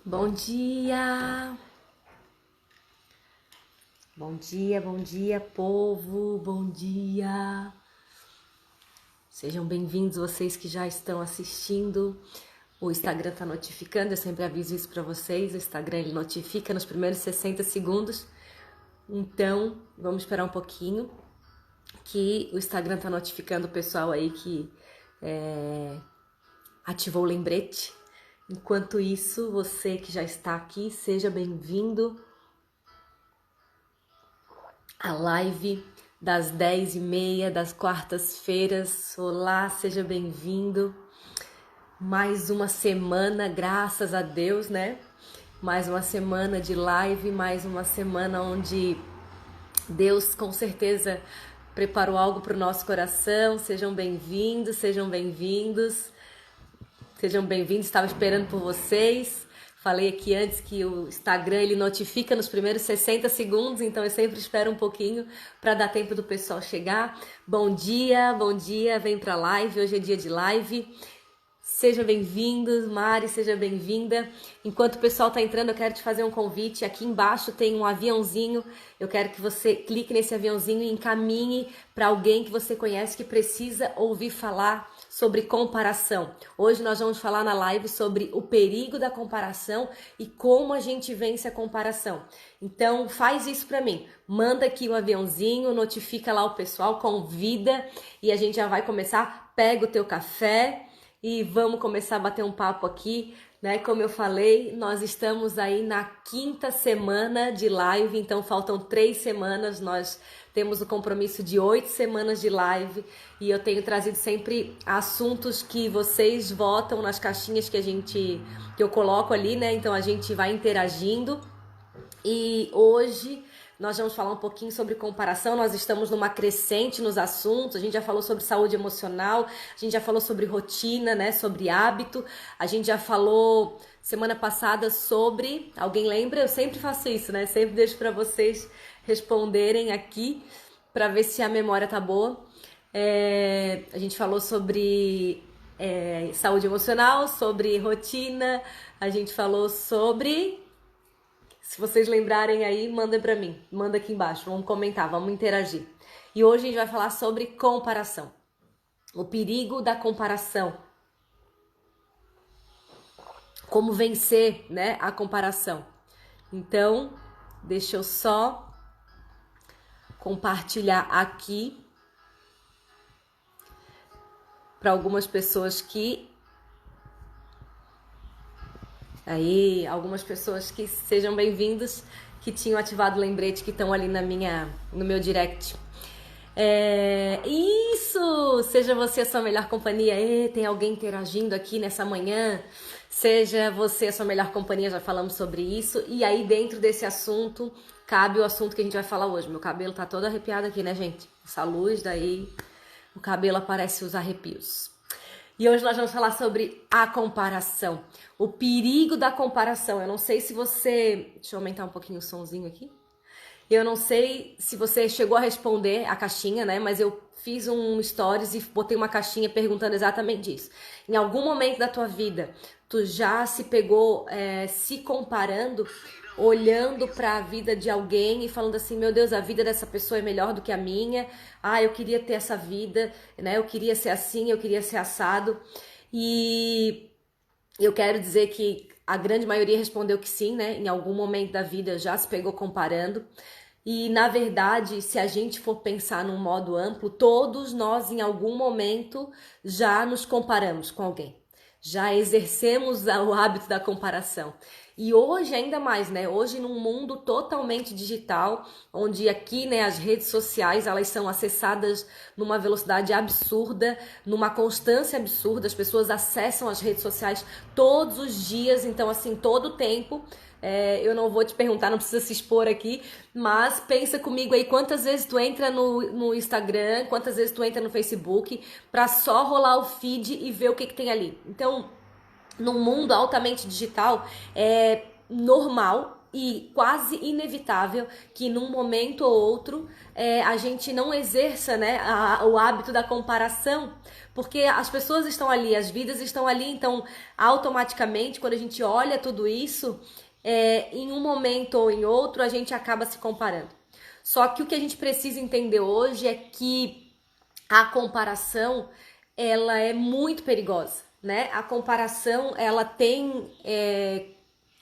Bom dia! Bom dia, povo! Bom dia! Sejam bem-vindos vocês que já estão assistindo. O Instagram tá notificando, eu sempre aviso isso para vocês. O Instagram ele notifica nos primeiros 60 segundos. Então, vamos esperar um pouquinho que o Instagram tá notificando o pessoal aí que ativou o lembrete. Enquanto isso, você que já está aqui, seja bem-vindo à live das 10h30 das quartas-feiras. Olá, seja bem-vindo. Mais uma semana, graças a Deus, né? Mais uma semana de live, mais uma semana onde Deus com certeza preparou algo para o nosso coração. Sejam bem-vindos, sejam bem-vindos. Sejam bem-vindos, estava esperando por vocês. Falei aqui antes que o Instagram ele notifica nos primeiros 60 segundos, então eu sempre espero um pouquinho para dar tempo do pessoal chegar. Bom dia, vem para a live, hoje é dia de live. Seja bem-vindo, Mari, seja bem-vinda. Enquanto o pessoal está entrando, eu quero te fazer um convite. Aqui embaixo tem um aviãozinho. Eu quero que você clique nesse aviãozinho e encaminhe para alguém que você conhece que precisa ouvir falar sobre comparação. Hoje nós vamos falar na live sobre o perigo da comparação e como a gente vence a comparação. Então faz isso para mim. Manda aqui o aviãozinho, notifica lá o pessoal, convida e a gente já vai começar. Pega o teu café e vamos começar a bater um papo aqui, né? Como eu falei, nós estamos aí na 5ª semana de live, então faltam 3 semanas, nós temos o compromisso de 8 semanas de live e eu tenho trazido sempre assuntos que vocês votam nas caixinhas que eu coloco ali, né? Então a gente vai interagindo e hoje nós vamos falar um pouquinho sobre comparação. Nós estamos numa crescente nos assuntos. A gente já falou sobre saúde emocional, a gente já falou sobre rotina, né? Sobre hábito. A gente já falou semana passada sobre. Alguém lembra? Eu sempre faço isso, né? Sempre deixo para vocês responderem aqui para ver se a memória tá boa. A gente falou sobre saúde emocional, sobre rotina. A gente falou sobre. Se vocês lembrarem aí, manda pra mim. Manda aqui embaixo, vamos comentar, vamos interagir. E hoje a gente vai falar sobre comparação. O perigo da comparação. Como vencer, né, a comparação. Então, deixa eu só compartilhar aqui para algumas pessoas que algumas pessoas que sejam bem-vindos, que tinham ativado o lembrete, que estão ali no meu direct. Isso! Seja você a sua melhor companhia. Tem alguém interagindo aqui nessa manhã. Seja você a sua melhor companhia, já falamos sobre isso. E aí, dentro desse assunto, cabe o assunto que a gente vai falar hoje. Meu cabelo tá todo arrepiado aqui, né, gente? Essa luz daí, o cabelo aparece os arrepios. E hoje nós vamos falar sobre a comparação, o perigo da comparação. Eu não sei se você... Deixa eu aumentar um pouquinho o sonzinho aqui. Eu não sei se você chegou a responder a caixinha, né? Mas eu fiz um stories e botei uma caixinha perguntando exatamente isso. Em algum momento da tua vida, tu já se pegou se comparando, olhando para a vida de alguém e falando assim, meu Deus, a vida dessa pessoa é melhor do que a minha. Eu queria ter essa vida, né? Eu queria ser assim, eu queria ser assado. E eu quero dizer que a grande maioria respondeu que sim, né? Em algum momento da vida já se pegou comparando. E, na verdade, se a gente for pensar num modo amplo, todos nós, em algum momento, já nos comparamos com alguém. Já exercemos o hábito da comparação. E hoje ainda mais, né? Hoje num mundo totalmente digital, onde aqui, né, as redes sociais, elas são acessadas numa velocidade absurda, numa constância absurda. As pessoas acessam as redes sociais todos os dias, então assim, todo o tempo. Eu não vou te perguntar, não precisa se expor aqui, mas pensa comigo aí quantas vezes tu entra no Instagram, quantas vezes tu entra no Facebook pra só rolar o feed e ver o que tem ali. Então, num mundo altamente digital, é normal, e quase inevitável que num momento ou outro a gente não exerça, né, o hábito da comparação, porque as pessoas estão ali, as vidas estão ali, então automaticamente quando a gente olha tudo isso, em um momento ou em outro a gente acaba se comparando. Só que o que a gente precisa entender hoje é que a comparação, ela é muito perigosa, né? A comparação, ela tem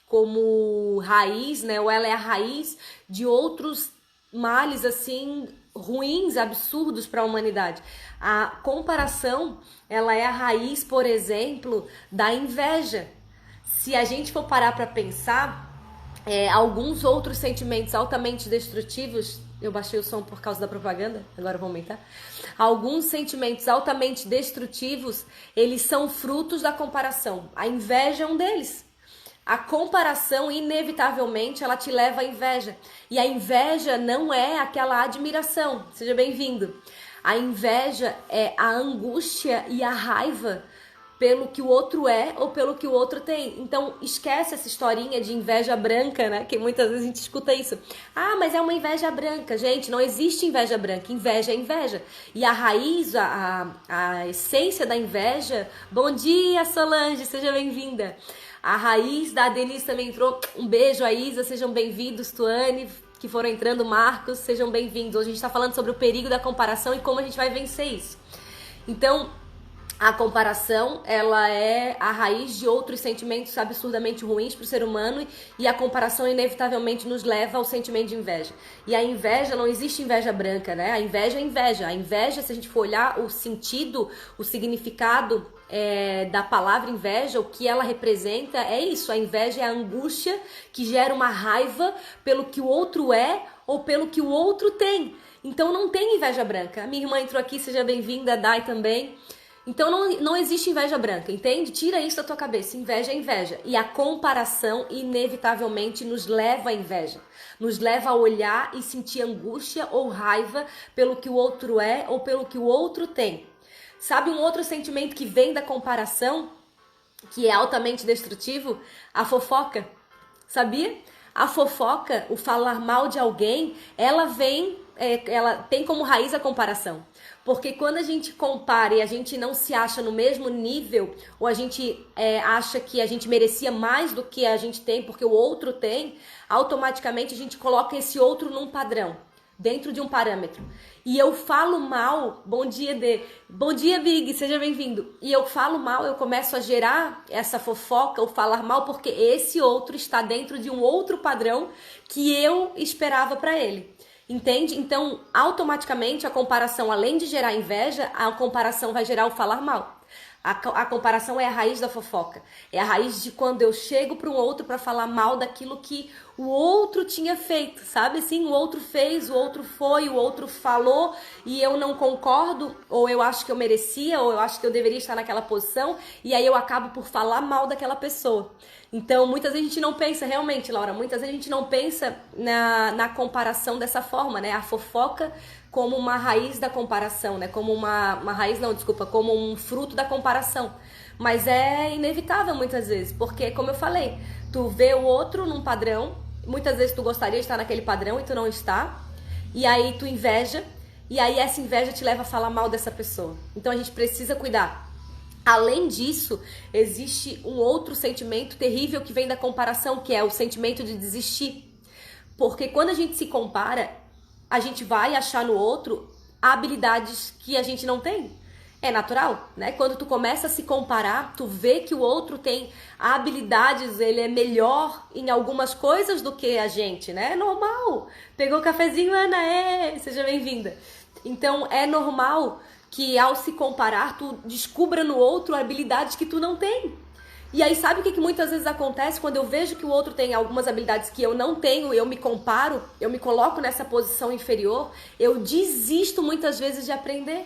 como raiz, né? Ou ela é a raiz de outros males, assim, ruins, absurdos para a humanidade. A comparação, ela é a raiz, por exemplo, da inveja. Se a gente for parar para pensar, alguns outros sentimentos altamente destrutivos, eu baixei o som por causa da propaganda, agora eu vou aumentar. Alguns sentimentos altamente destrutivos, eles são frutos da comparação. A inveja é um deles. A comparação, inevitavelmente, ela te leva à inveja. E a inveja não é aquela admiração. Seja bem-vindo. A inveja é a angústia e a raiva pelo que o outro é ou pelo que o outro tem. Então, esquece essa historinha de inveja branca, né? Que muitas vezes a gente escuta isso. Ah, mas é uma inveja branca. Gente, não existe inveja branca. Inveja é inveja. E a raiz, a essência da inveja... Bom dia, Solange, seja bem-vinda. A raiz da Denise também entrou. Um beijo a Isa, sejam bem-vindos. Tuane, que foram entrando, Marcos, sejam bem-vindos. Hoje a gente está falando sobre o perigo da comparação e como a gente vai vencer isso. Então, a comparação, ela é a raiz de outros sentimentos absurdamente ruins para o ser humano e a comparação inevitavelmente nos leva ao sentimento de inveja. E a inveja, não existe inveja branca, né? A inveja é inveja. A inveja, se a gente for olhar o sentido, o significado da palavra inveja, o que ela representa é isso. A inveja é a angústia que gera uma raiva pelo que o outro é ou pelo que o outro tem. Então não tem inveja branca. A minha irmã entrou aqui, seja bem-vinda, a Dai também. Então não existe inveja branca, entende? Tira isso da tua cabeça, inveja é inveja. E a comparação inevitavelmente nos leva à inveja. Nos leva a olhar e sentir angústia ou raiva pelo que o outro é ou pelo que o outro tem. Sabe um outro sentimento que vem da comparação, que é altamente destrutivo? A fofoca. Sabia? A fofoca, o falar mal de alguém, ela tem como raiz a comparação. Porque quando a gente compara e a gente não se acha no mesmo nível, ou a gente acha que a gente merecia mais do que a gente tem porque o outro tem, automaticamente a gente coloca esse outro num padrão, dentro de um parâmetro. E eu falo mal, bom dia Big, seja bem-vindo. E eu falo mal, eu começo a gerar essa fofoca, ou falar mal, porque esse outro está dentro de um outro padrão que eu esperava para ele. Entende? Então, automaticamente, a comparação, além de gerar inveja, a comparação vai gerar o falar mal. A comparação é a raiz da fofoca. É a raiz de quando eu chego para um outro para falar mal daquilo que o outro tinha feito, sabe? Assim, o outro fez, o outro foi, o outro falou e eu não concordo, ou eu acho que eu merecia, ou eu acho que eu deveria estar naquela posição, e aí eu acabo por falar mal daquela pessoa. Então, muitas vezes a gente não pensa, realmente, Laura, muitas vezes a gente não pensa na comparação dessa forma, né? A fofoca como uma raiz da comparação, né? Como como um fruto da comparação. Mas é inevitável muitas vezes, porque, como eu falei, tu vê o outro num padrão, muitas vezes tu gostaria de estar naquele padrão e tu não está, e aí tu inveja, e aí essa inveja te leva a falar mal dessa pessoa. Então a gente precisa cuidar. Além disso, existe um outro sentimento terrível que vem da comparação, que é o sentimento de desistir. Porque quando a gente se compara, a gente vai achar no outro habilidades que a gente não tem. É natural, né? Quando tu começa a se comparar, tu vê que o outro tem habilidades, ele é melhor em algumas coisas do que a gente, né? É normal. Pegou o cafezinho, Ana? Seja bem-vinda. Então, é normal que ao se comparar, tu descubra no outro habilidades que tu não tem. E aí sabe o que muitas vezes acontece? Quando eu vejo que o outro tem algumas habilidades que eu não tenho, eu me comparo, eu me coloco nessa posição inferior, eu desisto muitas vezes de aprender.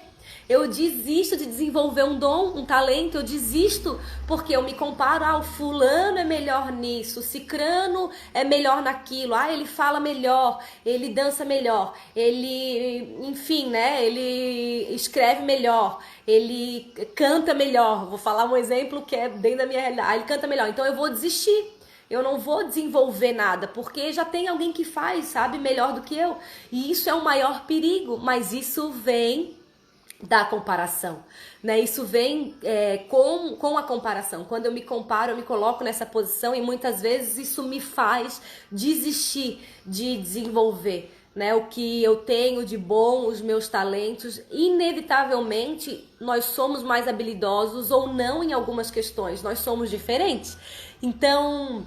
Eu desisto de desenvolver um dom, um talento, eu desisto porque eu me comparo, o fulano é melhor nisso, o cicrano é melhor naquilo, ele fala melhor, ele dança melhor, ele, enfim, né, ele escreve melhor, ele canta melhor. Vou falar um exemplo que é bem da minha realidade, ele canta melhor, então eu vou desistir. eu não vou desenvolver nada, porque já tem alguém que faz, sabe, melhor do que eu. E isso é o maior perigo, mas isso vem da comparação, né? Isso vem com a comparação. Quando eu me comparo, eu me coloco nessa posição e muitas vezes isso me faz desistir de desenvolver, né? O que eu tenho de bom, os meus talentos. Inevitavelmente, nós somos mais habilidosos ou não em algumas questões. Nós somos diferentes. Então,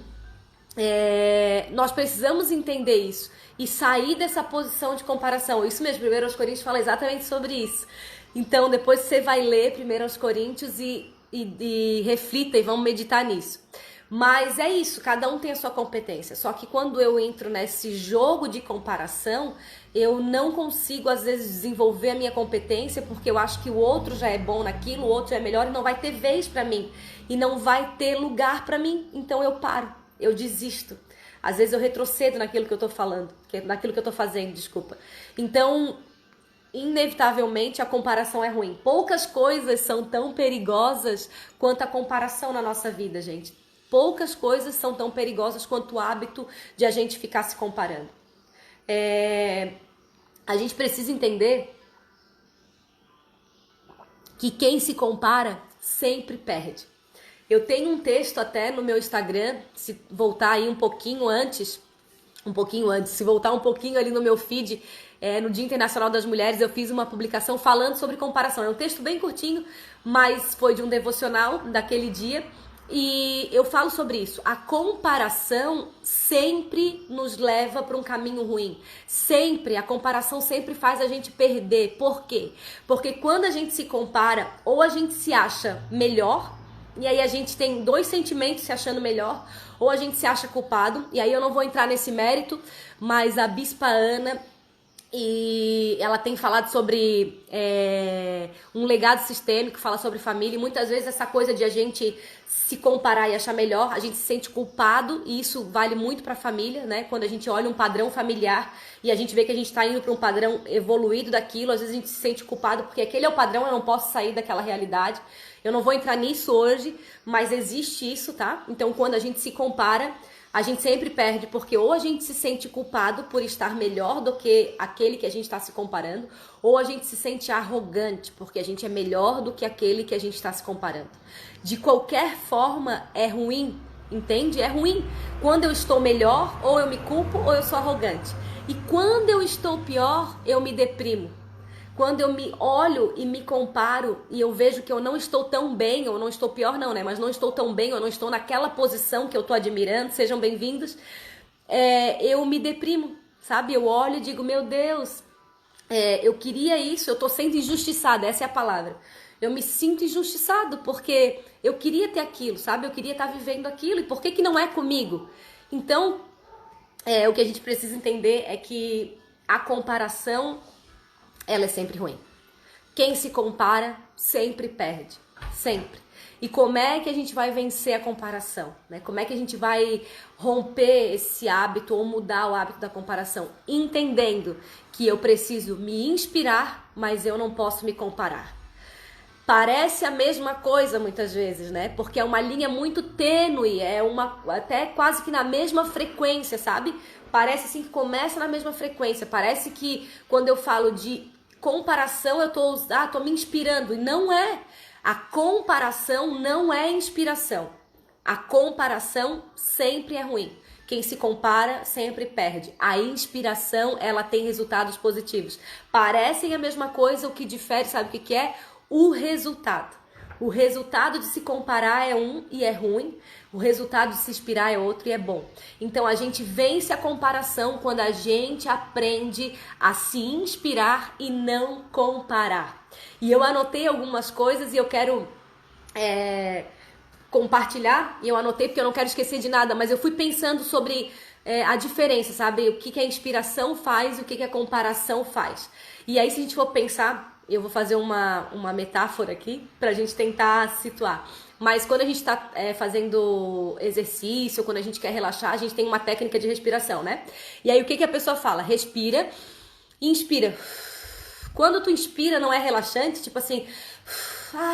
nós precisamos entender isso e sair dessa posição de comparação. Isso mesmo, 1 Coríntios fala exatamente sobre isso. Então, depois você vai ler 1 Coríntios e reflita e vamos meditar nisso. Mas é isso, cada um tem a sua competência. Só que quando eu entro nesse jogo de comparação, eu não consigo, às vezes, desenvolver a minha competência porque eu acho que o outro já é bom naquilo, o outro já é melhor e não vai ter vez pra mim. E não vai ter lugar pra mim. Então eu paro, eu desisto. Às vezes eu retrocedo naquilo que eu tô falando, naquilo que eu tô fazendo, desculpa. Então, inevitavelmente a comparação é ruim. Poucas coisas são tão perigosas quanto a comparação na nossa vida, gente. Poucas coisas são tão perigosas quanto o hábito de a gente ficar se comparando. A gente precisa entender que quem se compara sempre perde. Eu tenho um texto até no meu Instagram, se voltar aí um pouquinho antes, se voltar um pouquinho ali no meu feed, no Dia Internacional das Mulheres, eu fiz uma publicação falando sobre comparação. É um texto bem curtinho, mas foi de um devocional daquele dia. E eu falo sobre isso. A comparação sempre nos leva para um caminho ruim. Sempre, a comparação sempre faz a gente perder. Por quê? Porque quando a gente se compara, ou a gente se acha melhor, e aí a gente tem dois sentimentos se achando melhor, ou a gente se acha culpado, e aí eu não vou entrar nesse mérito, mas a Bispa Ana, e ela tem falado sobre um legado sistêmico, fala sobre família, e muitas vezes essa coisa de a gente se comparar e achar melhor, a gente se sente culpado, e isso vale muito para a família, né? Quando a gente olha um padrão familiar e a gente vê que a gente está indo para um padrão evoluído daquilo, às vezes a gente se sente culpado porque aquele é o padrão, eu não posso sair daquela realidade. Eu não vou entrar nisso hoje, mas existe isso, tá? Então, quando a gente se compara, a gente sempre perde, porque ou a gente se sente culpado por estar melhor do que aquele que a gente está se comparando, ou a gente se sente arrogante, porque a gente é melhor do que aquele que a gente está se comparando. De qualquer forma, é ruim, entende? É ruim. Quando eu estou melhor, ou eu me culpo, ou eu sou arrogante. E quando eu estou pior, eu me deprimo. Quando eu me olho e me comparo e eu vejo que eu não estou tão bem, ou não estou pior não, né? Mas não estou tão bem, ou não estou naquela posição que eu estou admirando, sejam bem-vindos, eu me deprimo, sabe? Eu olho e digo, meu Deus, eu queria isso, eu estou sendo injustiçada, essa é a palavra. Eu me sinto injustiçado porque eu queria ter aquilo, sabe? Eu queria estar vivendo aquilo, e por que não é comigo? Então, o que a gente precisa entender é que a comparação, ela é sempre ruim. Quem se compara sempre perde, sempre. E como é que a gente vai vencer a comparação, né? Como é que a gente vai romper esse hábito ou mudar o hábito da comparação? Entendendo que eu preciso me inspirar, mas eu não posso me comparar. Parece a mesma coisa muitas vezes, né? Porque é uma linha muito tênue, até quase que na mesma frequência, sabe? Parece assim que começa na mesma frequência. Parece que quando eu falo de comparação, eu tô me inspirando. E não é. A comparação não é inspiração. A comparação sempre é ruim. Quem se compara sempre perde. A inspiração, ela tem resultados positivos. Parecem a mesma coisa, o que difere, sabe o que é? O resultado. O resultado de se comparar é um e é ruim. O resultado de se inspirar é outro e é bom. Então a gente vence a comparação quando a gente aprende a se inspirar e não comparar. E eu anotei algumas coisas e eu quero compartilhar. E eu anotei porque eu não quero esquecer de nada, mas eu fui pensando sobre a diferença, sabe? O que a inspiração faz e o que a comparação faz. E aí, se a gente for pensar, eu vou fazer uma metáfora aqui pra gente tentar situar. Mas quando a gente tá fazendo exercício, quando a gente quer relaxar, a gente tem uma técnica de respiração, né? E aí o que a pessoa fala? Respira e inspira. Quando tu inspira não é relaxante, tipo assim,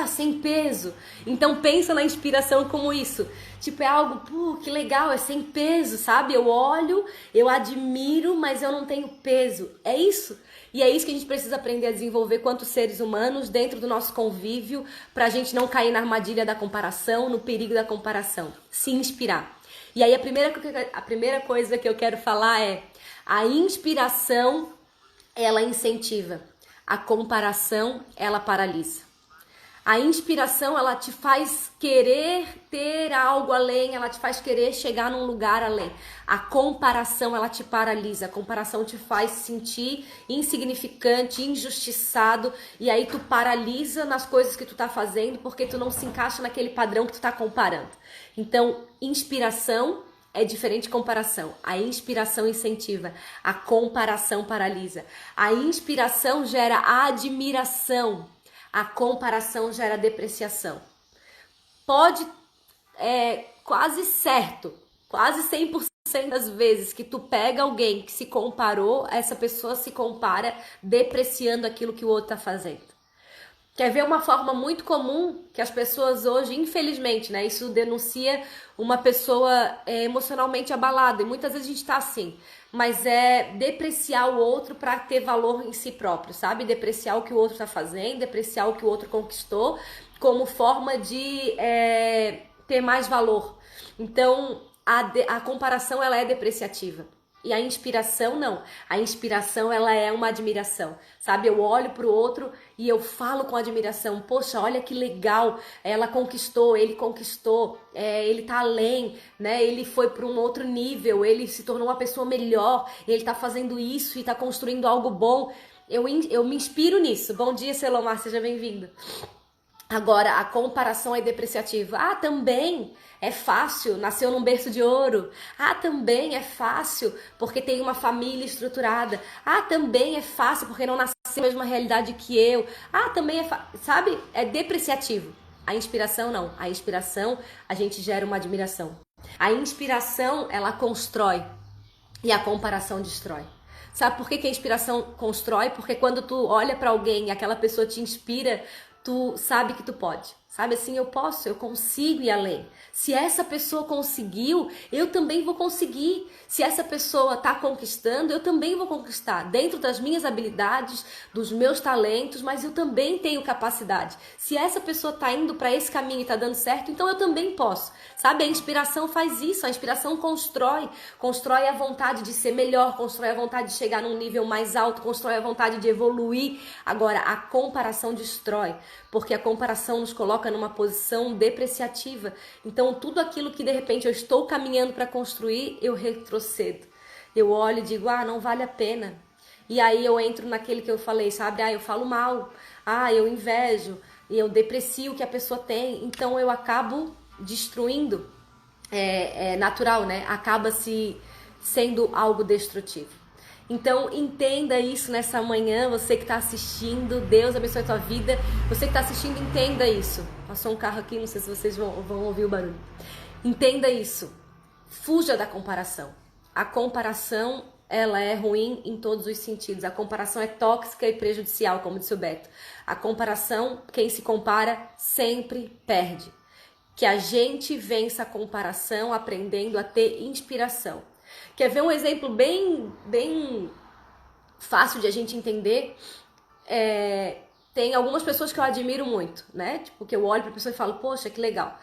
sem peso. Então pensa na inspiração como isso. Tipo, é algo, que legal, é sem peso, sabe? Eu olho, eu admiro, mas eu não tenho peso. É isso. E é isso que a gente precisa aprender a desenvolver quanto seres humanos dentro do nosso convívio, pra gente não cair na armadilha da comparação, no perigo da comparação. Se inspirar. E aí a primeira coisa que eu quero falar é: a inspiração, ela incentiva. A comparação, ela paralisa. A inspiração, ela te faz querer ter algo além, ela te faz querer chegar num lugar além. A comparação, ela te paralisa. A comparação te faz sentir insignificante, injustiçado, e aí tu paralisa nas coisas que tu tá fazendo porque tu não se encaixa naquele padrão que tu tá comparando. Então, inspiração é diferente de comparação. A inspiração incentiva, a comparação paralisa. A inspiração gera admiração. A comparação gera depreciação. Pode, quase certo, quase 100% das vezes que tu pega alguém que se comparou, essa pessoa se compara depreciando aquilo que o outro tá fazendo. Quer ver uma forma muito comum que as pessoas hoje, infelizmente, né? Isso denuncia uma pessoa emocionalmente abalada. E muitas vezes a gente tá assim. Mas é depreciar o outro para ter valor em si próprio, sabe? Depreciar o que o outro tá fazendo, depreciar o que o outro conquistou, como forma de ter mais valor. Então, a comparação, ela é depreciativa. E a inspiração não. A inspiração, ela é uma admiração, sabe? Eu olho pro outro e eu falo com admiração. Poxa, olha que legal, ela conquistou, ele conquistou, ele tá além, né? Ele foi para um outro nível, ele se tornou uma pessoa melhor, ele tá fazendo isso e tá construindo algo bom. Eu me inspiro nisso. Bom dia, Selomar, seja bem-vindo. Agora, a comparação é depreciativa. Ah, também é fácil, nasceu num berço de ouro. Ah, também é fácil porque tem uma família estruturada. Ah, também é fácil porque não nasceu na mesma realidade que eu. Ah, também é fácil, sabe? É depreciativo. A inspiração não. A inspiração, a gente gera uma admiração. A inspiração, ela constrói e a comparação destrói. Sabe por que a inspiração constrói? Porque quando tu olha pra alguém e aquela pessoa te inspira, tu sabe que tu pode. Sabe assim, eu posso, eu consigo ir além. Se essa pessoa conseguiu, eu também vou conseguir. Se essa pessoa tá conquistando, eu também vou conquistar. Dentro das minhas habilidades, dos meus talentos, mas eu também tenho capacidade. Se essa pessoa tá indo para esse caminho e tá dando certo, então eu também posso. Sabe, a inspiração faz isso. A inspiração constrói. Constrói a vontade de ser melhor, constrói a vontade de chegar num nível mais alto, constrói a vontade de evoluir. Agora, a comparação destrói. Porque a comparação nos coloca numa posição depreciativa. Então, tudo aquilo que de repente eu estou caminhando para construir, eu retrocedo. Eu olho e digo, não vale a pena. E aí eu entro naquele que eu falei, sabe? Eu falo mal, eu invejo, e eu deprecio o que a pessoa tem. Então, eu acabo destruindo. É natural, né? Acaba se sendo algo destrutivo. Então, entenda isso nessa manhã, você que está assistindo, Deus abençoe a tua vida. Você que está assistindo, entenda isso. Passou um carro aqui, não sei se vocês vão ouvir o barulho. Entenda isso. Fuja da comparação. A comparação, ela é ruim em todos os sentidos. A comparação é tóxica e prejudicial, como disse o Beto. A comparação, quem se compara, sempre perde. Que a gente vença a comparação aprendendo a ter inspiração. Quer ver um exemplo bem fácil de a gente entender? Tem algumas pessoas que eu admiro muito, né? Tipo, que eu olho pra pessoa e falo, poxa, que legal.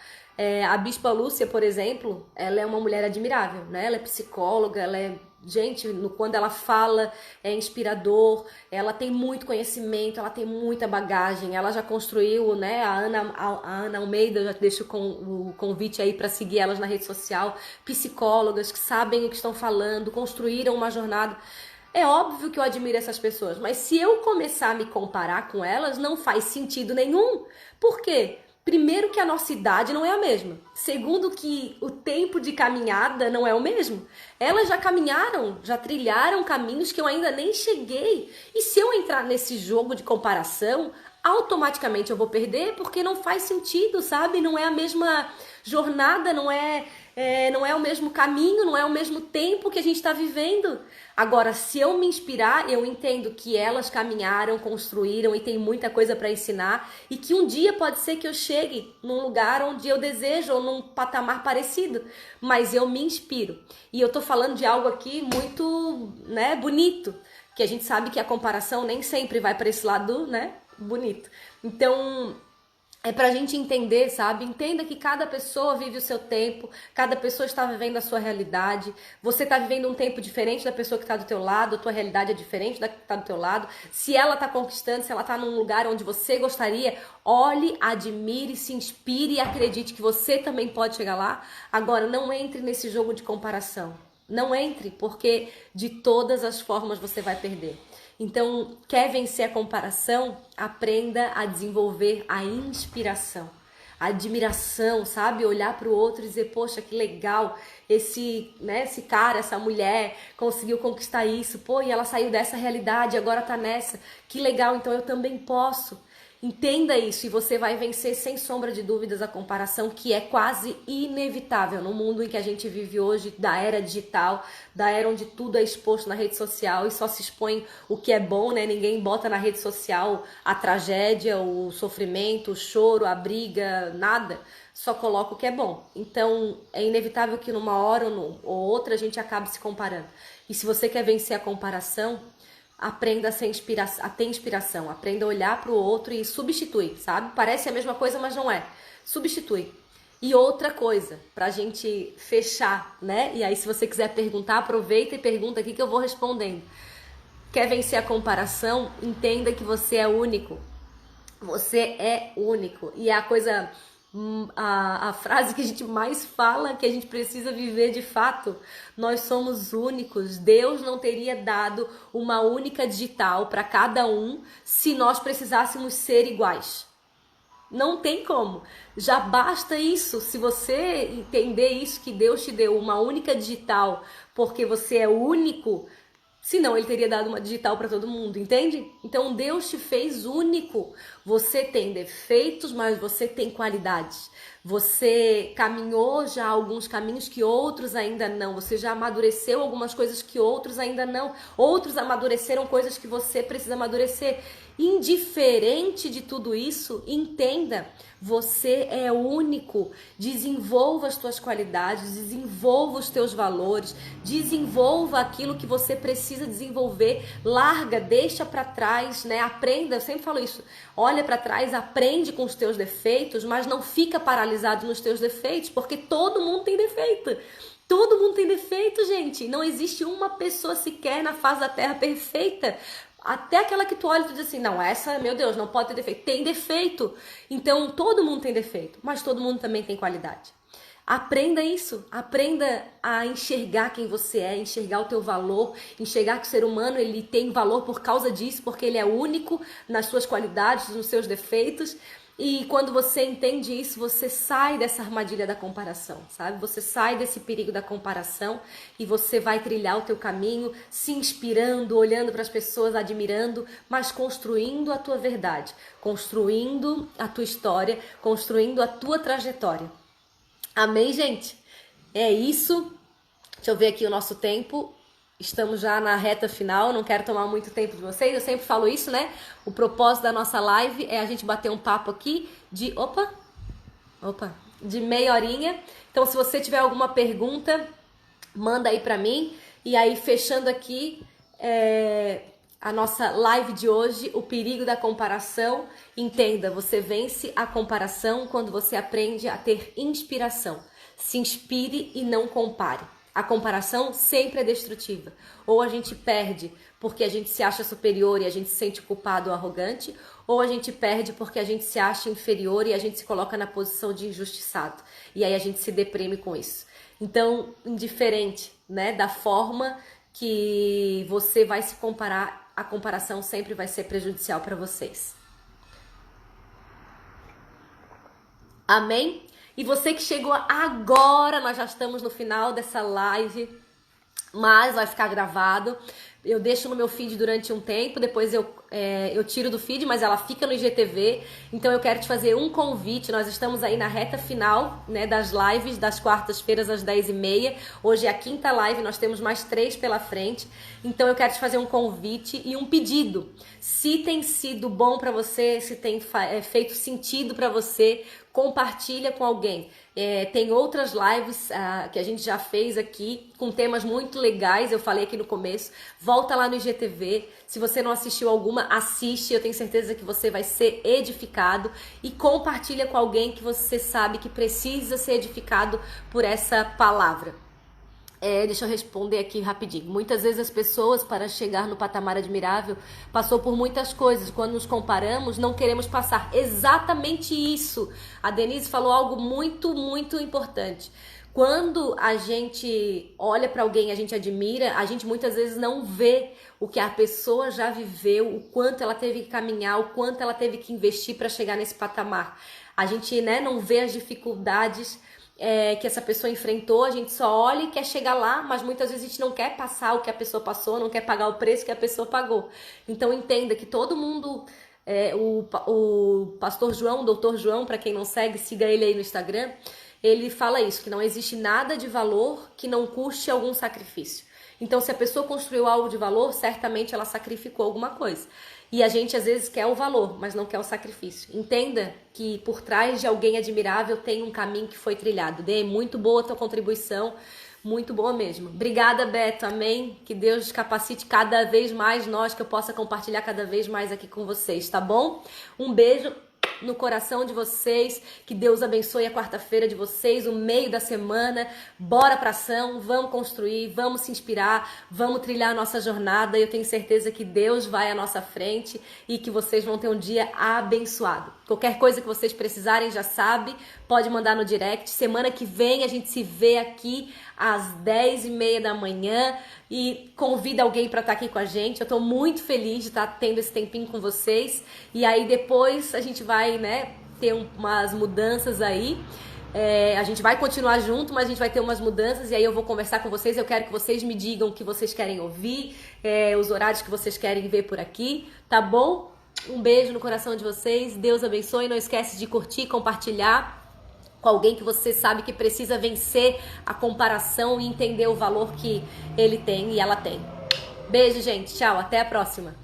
A Bispa Lúcia, por exemplo, ela é uma mulher admirável, né? Ela é psicóloga, ela é... Gente, quando ela fala, é inspirador, ela tem muito conhecimento, ela tem muita bagagem, ela já construiu, né? A Ana Almeida, já deixo o convite aí para seguir elas na rede social, psicólogas que sabem o que estão falando, construíram uma jornada. É óbvio que eu admiro essas pessoas, mas se eu começar a me comparar com elas, não faz sentido nenhum. Por quê? Primeiro que a nossa idade não é a mesma. Segundo que o tempo de caminhada não é o mesmo. Elas já caminharam, já trilharam caminhos que eu ainda nem cheguei. E se eu entrar nesse jogo de comparação, automaticamente eu vou perder porque não faz sentido, sabe? Não é a mesma jornada, não é não é o mesmo caminho, não é o mesmo tempo que a gente está vivendo. Agora, se eu me inspirar, eu entendo que elas caminharam, construíram e tem muita coisa para ensinar e que um dia pode ser que eu chegue num lugar onde eu desejo ou num patamar parecido, mas eu me inspiro. E eu tô falando de algo aqui muito, né, bonito, que a gente sabe que a comparação nem sempre vai para esse lado, né, bonito. Então, é pra gente entender, sabe? Entenda que cada pessoa vive o seu tempo, cada pessoa está vivendo a sua realidade. Você está vivendo um tempo diferente da pessoa que está do teu lado, a tua realidade é diferente da que está do teu lado. Se ela está conquistando, se ela está num lugar onde você gostaria, olhe, admire, se inspire e acredite que você também pode chegar lá. Agora, não entre nesse jogo de comparação. Não entre, porque de todas as formas você vai perder. Então, quer vencer a comparação? Aprenda a desenvolver a inspiração, a admiração, sabe? Olhar para o outro e dizer, poxa, que legal, esse cara, essa mulher conseguiu conquistar isso, pô, e ela saiu dessa realidade, agora tá nessa, que legal, então eu também posso. Entenda isso e você vai vencer sem sombra de dúvidas a comparação, que é quase inevitável no mundo em que a gente vive hoje, da era digital, da era onde tudo é exposto na rede social e só se expõe o que é bom, né? Ninguém bota na rede social a tragédia, o sofrimento, o choro, a briga, nada. Só coloca o que é bom. Então, é inevitável que numa hora ou outra a gente acabe se comparando. E se você quer vencer a comparação, aprenda a ter inspiração, aprenda a olhar para o outro e substituir, sabe? Parece a mesma coisa, mas não é. Substitui. E outra coisa, pra gente fechar, né? E aí, se você quiser perguntar, aproveita e pergunta aqui que eu vou respondendo. Quer vencer a comparação? Entenda que você é único. Você é único. E é a coisa... A frase que a gente mais fala, que a gente precisa viver de fato, nós somos únicos. Deus não teria dado uma única digital para cada um se nós precisássemos ser iguais. Não tem como. Já basta isso. Se você entender isso, que Deus te deu uma única digital porque você é único, senão ele teria dado uma digital para todo mundo, entende? Então Deus te fez único. Você tem defeitos, mas você tem qualidades. Você caminhou já alguns caminhos que outros ainda não. Você já amadureceu algumas coisas que outros ainda não. Outros amadureceram coisas que você precisa amadurecer. Indiferente de tudo isso, entenda, você é único. Desenvolva as tuas qualidades, desenvolva os teus valores, desenvolva aquilo que você precisa desenvolver. Larga, deixa para trás, né? Aprenda, eu sempre falo isso. Olha para trás, aprende com os teus defeitos, mas não fica paralisado nos teus defeitos, porque todo mundo tem defeito. Todo mundo tem defeito, gente. Não existe uma pessoa sequer na face da terra perfeita. Até aquela que tu olha e tu diz assim, não, essa, meu Deus, não pode ter defeito. Tem defeito. Então, todo mundo tem defeito, mas todo mundo também tem qualidade. Aprenda isso, aprenda a enxergar quem você é, enxergar o teu valor, enxergar que o ser humano ele tem valor por causa disso, porque ele é único nas suas qualidades, nos seus defeitos. E quando você entende isso, você sai dessa armadilha da comparação, sabe? Você sai desse perigo da comparação e você vai trilhar o teu caminho, se inspirando, olhando para as pessoas, admirando, mas construindo a tua verdade, construindo a tua história, construindo a tua trajetória. Amém, gente? É isso. Deixa eu ver aqui o nosso tempo. Estamos já na reta final, não quero tomar muito tempo de vocês. Eu sempre falo isso, né? O propósito da nossa live é a gente bater um papo aqui de... de meia horinha. Então, se você tiver alguma pergunta, manda aí pra mim. E aí, fechando aqui a nossa live de hoje, o perigo da comparação. Entenda, você vence a comparação quando você aprende a ter inspiração. Se inspire e não compare. A comparação sempre é destrutiva. Ou a gente perde porque a gente se acha superior e a gente se sente culpado ou arrogante, ou a gente perde porque a gente se acha inferior e a gente se coloca na posição de injustiçado. E aí a gente se deprime com isso. Então, indiferente, né, da forma que você vai se comparar, a comparação sempre vai ser prejudicial para vocês. Amém? E você que chegou agora, nós já estamos no final dessa live, mas vai ficar gravado. eu deixo no meu feed durante um tempo, depois eu tiro do feed, mas ela fica no IGTV. Então eu quero te fazer um convite. Nós estamos aí na reta final, né, das lives das quartas-feiras às 10h30. Hoje é a quinta live, nós temos mais 3 pela frente. Então eu quero te fazer um convite e um pedido. Se tem sido bom para você, se tem feito sentido para você, compartilha com alguém. Tem outras lives que a gente já fez aqui com temas muito legais, eu falei aqui no começo. Volta lá no IGTV. Se você não assistiu alguma, assiste. Eu tenho certeza que você vai ser edificado. E compartilha com alguém que você sabe que precisa ser edificado por essa palavra. Deixa eu responder aqui rapidinho. Muitas vezes as pessoas, para chegar no patamar admirável, passou por muitas coisas. Quando nos comparamos, não queremos passar. Exatamente isso. A Denise falou algo muito, muito importante. Quando a gente olha para alguém, a gente admira, a gente muitas vezes não vê o que a pessoa já viveu, o quanto ela teve que caminhar, o quanto ela teve que investir para chegar nesse patamar. A gente, não vê as dificuldades que essa pessoa enfrentou, a gente só olha e quer chegar lá, mas muitas vezes a gente não quer passar o que a pessoa passou, não quer pagar o preço que a pessoa pagou. Então entenda que todo mundo, o pastor João, o doutor João, para quem não segue, siga ele aí no Instagram, ele fala isso, que não existe nada de valor que não custe algum sacrifício. Então se a pessoa construiu algo de valor, certamente ela sacrificou alguma coisa. E a gente às vezes quer o valor, mas não quer o sacrifício. Entenda que por trás de alguém admirável tem um caminho que foi trilhado. Dê, muito boa a tua contribuição, muito boa mesmo. Obrigada, Beto, amém? Que Deus capacite cada vez mais nós, que eu possa compartilhar cada vez mais aqui com vocês, tá bom? Um beijo no coração de vocês, que Deus abençoe a quarta-feira de vocês, o meio da semana. Bora pra ação, vamos construir, vamos se inspirar, vamos trilhar a nossa jornada. Eu tenho certeza que Deus vai à nossa frente e que vocês vão ter um dia abençoado. Qualquer coisa que vocês precisarem, já sabe, pode mandar no direct. Semana que vem a gente se vê aqui às 10h30 da manhã e convida alguém para estar aqui com a gente. Eu tô muito feliz de estar tendo esse tempinho com vocês. E aí depois a gente vai, ter umas mudanças aí. A gente vai continuar junto, mas a gente vai ter umas mudanças e aí eu vou conversar com vocês. Eu quero que vocês me digam o que vocês querem ouvir, os horários que vocês querem ver por aqui, tá bom? Um beijo no coração de vocês, Deus abençoe. Não esquece de curtir, compartilhar com alguém que você sabe que precisa vencer a comparação e entender o valor que ele tem e ela tem. Beijo, gente. Tchau. Até a próxima.